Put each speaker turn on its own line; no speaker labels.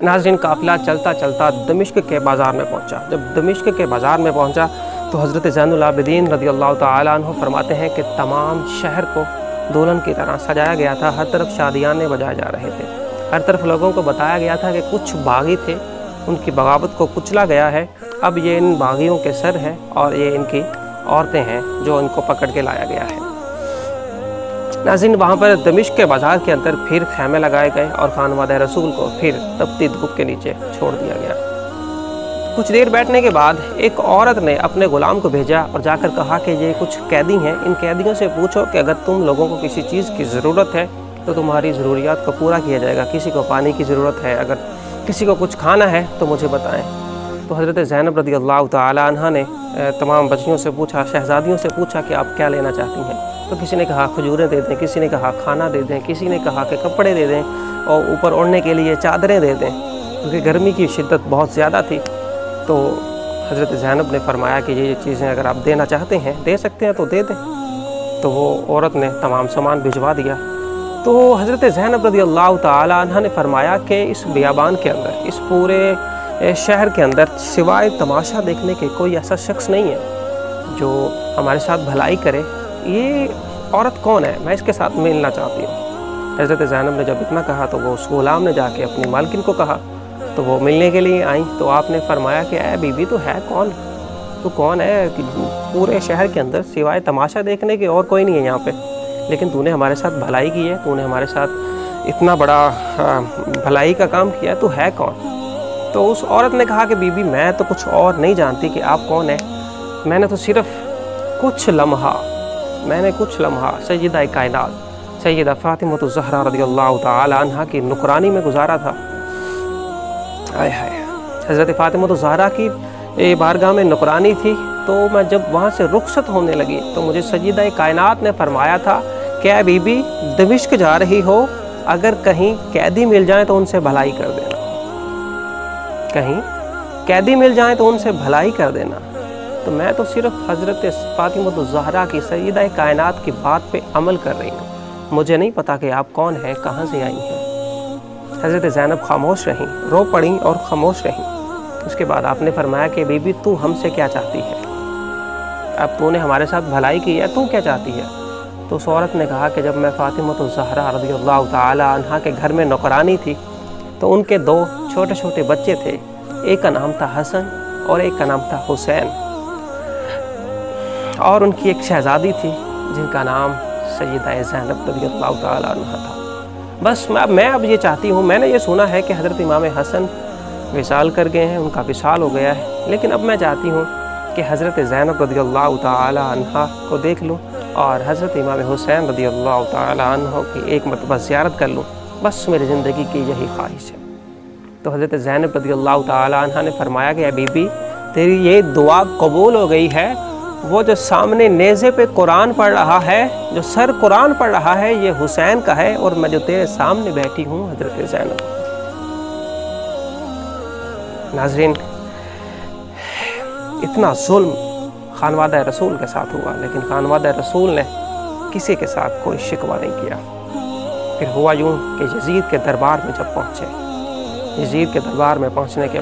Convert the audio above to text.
ناظرین قافلہ چلتا چلتا دمشق کے بازار میں پہنچا۔ جب دمشق کے بازار میں پہنچا تو حضرت زین العابدین رضی اللہ تعالیٰ عنہ فرماتے ہیں کہ تمام شہر کو دلہن کی طرح سجایا گیا تھا، ہر طرف شادیانے بجائے جا رہے تھے، ہر طرف لوگوں کو بتایا گیا تھا کہ کچھ باغی تھے، ان کی بغاوت کو کچلا گیا ہے، اب یہ ان باغیوں کے سر ہے اور یہ ان کی عورتیں ہیں جو ان کو پکڑ کے لایا گیا ہے۔ ناظرین وہاں پر دمشق کے بازار کے اندر پھر خیمے لگائے گئے اور خانوادہ رسول کو پھر تپتی دھوپ کے نیچے چھوڑ دیا گیا۔ کچھ دیر بیٹھنے کے بعد ایک عورت نے اپنے غلام کو بھیجا اور جا کر کہا کہ یہ کچھ قیدی ہیں، ان قیدیوں سے پوچھو کہ اگر تم لوگوں کو کسی چیز کی ضرورت ہے تو تمہاری ضروریات کو پورا کیا جائے گا، کسی کو پانی کی ضرورت ہے، اگر کسی کو کچھ کھانا ہے تو مجھے بتائیں۔ تو حضرت زینب رضی اللہ تعالیٰ عنہ نے تمام بچیوں سے پوچھا، شہزادیوں سے پوچھا کہ آپ کیا لینا چاہتی ہیں؟ تو کسی نے کہا کھجوریں دے دیں، کسی نے کہا کھانا دے دیں، کسی نے کہا کہ کپڑے دے دیں اور اوپر اوڑھنے کے لیے چادریں دے دیں، کیونکہ گرمی کی شدت بہت زیادہ تھی۔ تو حضرت زینب نے فرمایا کہ یہ چیزیں اگر آپ دینا چاہتے ہیں، دے سکتے ہیں تو دے دیں۔ تو وہ عورت نے تمام سامان بھجوا دیا۔ تو حضرت زینب رضی اللہ تعالیٰ عنہ نے فرمایا کہ اس بیابان کے اندر، اس پورے شہر کے اندر سوائے تماشا دیکھنے کے کوئی ایسا شخص نہیں ہے جو ہمارے ساتھ بھلائی کرے، یہ عورت کون ہے؟ میں اس کے ساتھ ملنا چاہتی ہوں۔ حضرت زینب نے جب اتنا کہا تو وہ اس غلام نے جا کے اپنی مالکن کو کہا، تو وہ ملنے کے لیے آئیں تو آپ نے فرمایا کہ اے بی بی تو ہے کون؟ تو کون ہے کہ پورے شہر کے اندر سوائے تماشا دیکھنے کے اور کوئی نہیں ہے یہاں پہ، لیکن تو نے ہمارے ساتھ بھلائی کی ہے، تو نے ہمارے ساتھ اتنا بڑا بھلائی کا کام کیا ہے، تو ہے کون؟ تو اس عورت نے کہا کہ بی بی میں تو کچھ اور نہیں جانتی کہ آپ کون ہیں، میں نے تو صرف کچھ لمحہ سیدہ کائنات سیدہ فاطمہ الزہرا رضی اللہ تعالی عنہ کی نکرانی میں گزارا تھا۔ حضرت فاطمہ الزہرا کی بارگاہ میں نکرانی تھی، تو میں جب وہاں سے رخصت ہونے لگی تو مجھے سیدہ کائنات نے فرمایا تھا کہ اے بی بی دمشق جا رہی ہو، اگر کہیں قیدی مل جائیں تو ان سے بھلائی کر دینا، کہیں قیدی مل جائیں تو ان سے بھلائی کر دینا۔ تو میں تو صرف حضرت فاطمہ الزہرا کی سیدہ کائنات کی بات پہ عمل کر رہی ہوں، مجھے نہیں پتا کہ آپ کون ہیں، کہاں سے آئی ہیں۔ حضرت زینب خاموش رہیں، رو پڑیں اور خاموش رہیں۔ اس کے بعد آپ نے فرمایا کہ بی بی تو ہم سے کیا چاہتی ہے؟ اب تو نے ہمارے ساتھ بھلائی کی ہے، تو کیا چاہتی ہے؟ تو اس عورت نے کہا کہ جب میں فاطمہ الزہرا رضی اللہ تعالی عنہ کے گھر میں نوکرانی تھی تو ان کے دو چھوٹے چھوٹے بچے تھے، ایک کا نام تھا حسن اور ایک کا نام تھا حسین، اور ان کی ایک شہزادی تھی جن کا نام سیدہ زینب رضی اللہ تعالی عنہ تھا۔ بس میں اب یہ چاہتی ہوں، میں نے یہ سنا ہے کہ حضرت امام حسن وصال کر گئے ہیں، ان کا وصال ہو گیا ہے، لیکن اب میں چاہتی ہوں کہ حضرت زینب رضی اللہ تعالی عنہ کو دیکھ لوں اور حضرت امام حسین رضی اللہ تعالی عنہ کی ایک مرتبہ زیارت کر لوں، بس میری زندگی کی یہی خواہش ہے۔ تو حضرت زینب رضی اللہ تعالی عنہ نے فرمایا کہ اے بی بی تیری یہ دعا قبول ہو گئی ہے، وہ جو سامنے نیزے پہ قرآن پڑھ رہا ہے، جو سر قرآن پڑھ رہا ہے، یہ حسین کا ہے، اور میں جو تیرے سامنے بیٹھی ہوں حضرت زینب۔ ناظرین اتنا ظلم خانوادہ رسول کے ساتھ ہوا، لیکن خانوادہ رسول نے کسی کے ساتھ کوئی شکوہ نہیں کیا۔ پھر ہوا یوں کہ یزید کے دربار میں جب پہنچے، یزید کے دربار میں پہنچنے کے